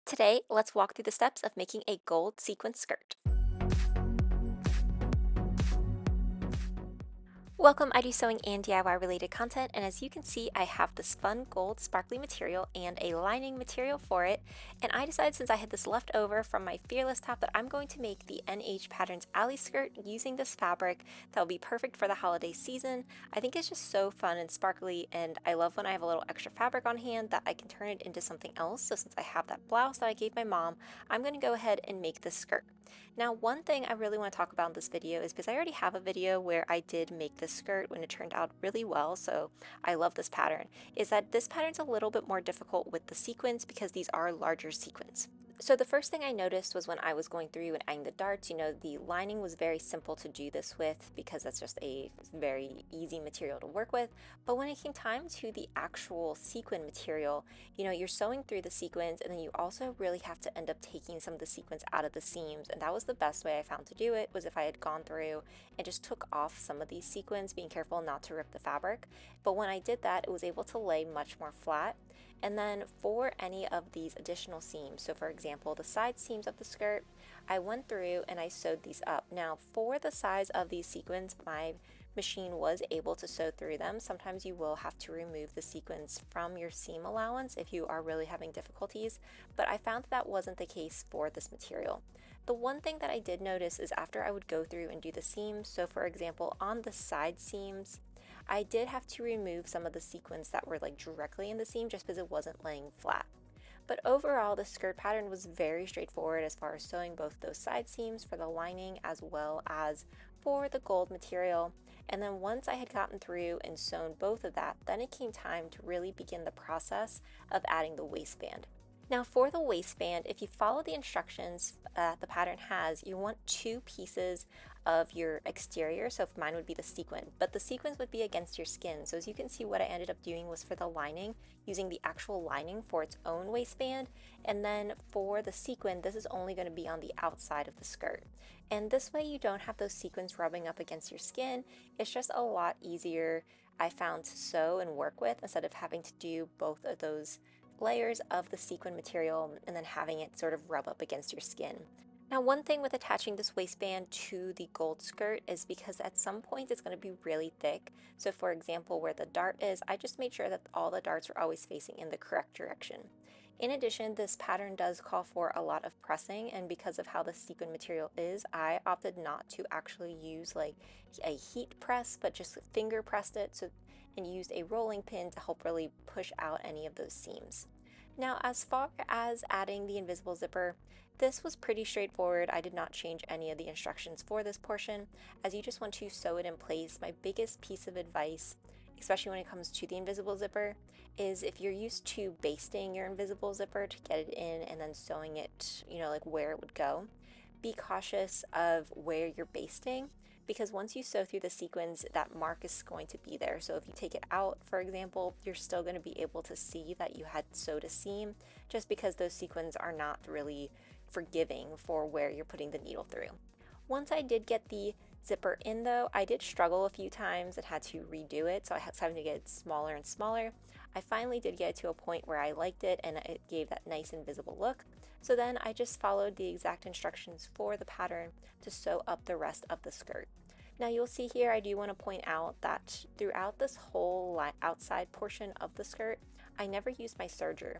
Today, let's walk through the steps of making a gold sequin skirt. Welcome, I do sewing and DIY related content, and as you can see, I have this fun gold sparkly material and a lining material for it, and I decided since I had this left over from my Fearless top that I'm going to make the NH Patterns Alley skirt using this fabric that will be perfect for the holiday season. I think it's just so fun and sparkly, and I love when I have a little extra fabric on hand that I can turn it into something else. So since I have that blouse that I gave my mom, I'm going to go ahead and make this skirt. Now, one thing I really want to talk about in this video is because I already have a video where I did make this skirt when it turned out really well, so I love this pattern, is that this pattern's a little bit more difficult with the sequins because these are larger sequins. So the first thing I noticed was when I was going through and adding the darts, the lining was very simple to do this with because that's just a very easy material to work with. But when it came time to the actual sequin material, you're sewing through the sequins and then you also really have to end up taking some of the sequins out of the seams. And that was the best way I found to do it, was if I had gone through and just took off some of these sequins, being careful not to rip the fabric. But when I did that, it was able to lay much more flat. And then for any of these additional seams, so for example, the side seams of the skirt, I went through and I sewed these up. Now, for the size of these sequins, my machine was able to sew through them. Sometimes you will have to remove the sequins from your seam allowance if you are really having difficulties, but I found that wasn't the case for this material. The one thing that I did notice is after I would go through and do the seams, so for example, on the side seams, I did have to remove some of the sequins that were like directly in the seam just because it wasn't laying flat. But overall, the skirt pattern was very straightforward as far as sewing both those side seams for the lining as well as for the gold material. And then once I had gotten through and sewn both of that, then it came time to really begin the process of adding the waistband. Now for the waistband, if you follow the instructions that the pattern has, you want two pieces of your exterior. So if mine would be the sequin, but the sequins would be against your skin. So as you can see, what I ended up doing was for the lining, using the actual lining for its own waistband. And then for the sequin, this is only going to be on the outside of the skirt. And this way you don't have those sequins rubbing up against your skin. It's just a lot easier, I found, to sew and work with instead of having to do both of those layers of the sequin material and then having it sort of rub up against your skin. Now, one thing with attaching this waistband to the gold skirt is because at some point it's going to be really thick. So for example, where the dart is, I just made sure that all the darts are always facing in the correct direction. In addition, this pattern does call for a lot of pressing, and because of how the sequin material is, I opted not to actually use like a heat press, but just finger pressed it and used a rolling pin to help really push out any of those seams. Now, as far as adding the invisible zipper, this was pretty straightforward. I did not change any of the instructions for this portion, as you just want to sew it in place. My biggest piece of advice, especially when it comes to the invisible zipper, is if you're used to basting your invisible zipper to get it in and then sewing it, like where it would go, be cautious of where you're basting, because once you sew through the sequins, that mark is going to be there. So if you take it out, for example, you're still going to be able to see that you had sewed a seam, just because those sequins are not really forgiving for where you're putting the needle through. Once I did get the zipper in though, I did struggle a few times and had to redo it, so I was having to get it smaller and smaller. I finally did get it to a point where I liked it and it gave that nice invisible look. So then I just followed the exact instructions for the pattern to sew up the rest of the skirt. Now you'll see here, I do want to point out that throughout this whole outside portion of the skirt, I never used my serger.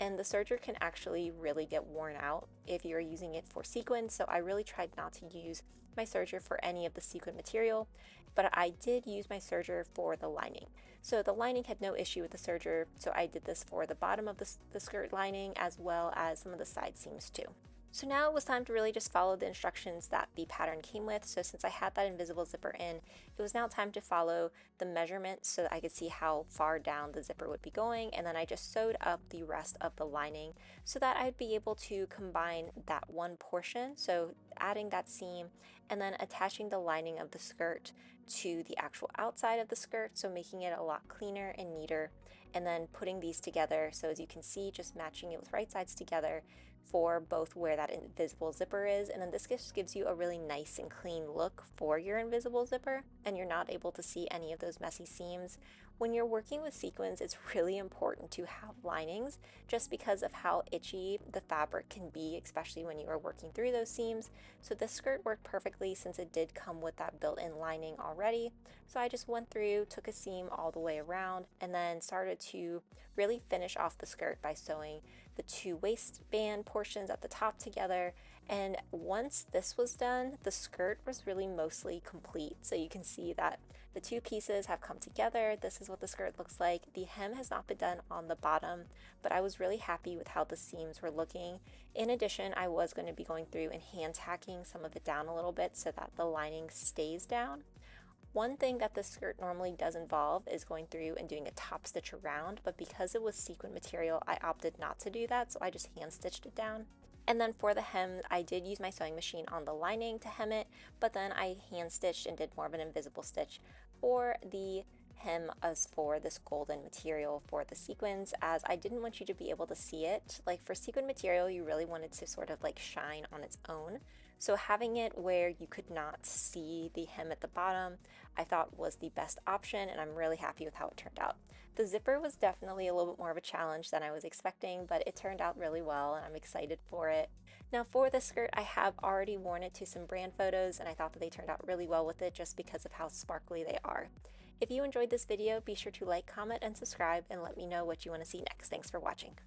And the serger can actually really get worn out if you're using it for sequins, so I really tried not to use my serger for any of the sequin material, but I did use my serger for the lining. So the lining had no issue with the serger, so I did this for the bottom of the skirt lining as well as some of the side seams too. So now it was time to really just follow the instructions that the pattern came with. So since I had that invisible zipper in, it was now time to follow the measurements so that I could see how far down the zipper would be going. And then I just sewed up the rest of the lining so that I'd be able to combine that one portion. So adding that seam and then attaching the lining of the skirt to the actual outside of the skirt. So making it a lot cleaner and neater. And then putting these together. So as you can see, just matching it with right sides together, for both where that invisible zipper is, and then this just gives you a really nice and clean look for your invisible zipper, and you're not able to see any of those messy seams. When you're working with sequins, it's really important to have linings just because of how itchy the fabric can be, especially when you are working through those seams. So this skirt worked perfectly since it did come with that built-in lining already. So I just went through, took a seam all the way around, and then started to really finish off the skirt by sewing the two waistband portions at the top together. And once this was done, the skirt was really mostly complete. So you can see that the two pieces have come together. This is what the skirt looks like. The hem has not been done on the bottom, but I was really happy with how the seams were looking. In addition, I was going to be going through and hand tacking some of it down a little bit so that the lining stays down. One thing that the skirt normally does involve is going through and doing a top stitch around, but because it was sequin material, I opted not to do that, so I just hand stitched it down. And then for the hem, I did use my sewing machine on the lining to hem it, but then I hand stitched and did more of an invisible stitch for the hem as for this golden material for the sequins, as I didn't want you to be able to see it. Like for sequin material, you really wanted to sort of like shine on its own. So having it where you could not see the hem at the bottom, I thought was the best option, and I'm really happy with how it turned out. The zipper was definitely a little bit more of a challenge than I was expecting, but it turned out really well and I'm excited for it. Now for the skirt, I have already worn it to some brand photos and I thought that they turned out really well with it just because of how sparkly they are. If you enjoyed this video, be sure to like, comment, and subscribe and let me know what you want to see next. Thanks for watching.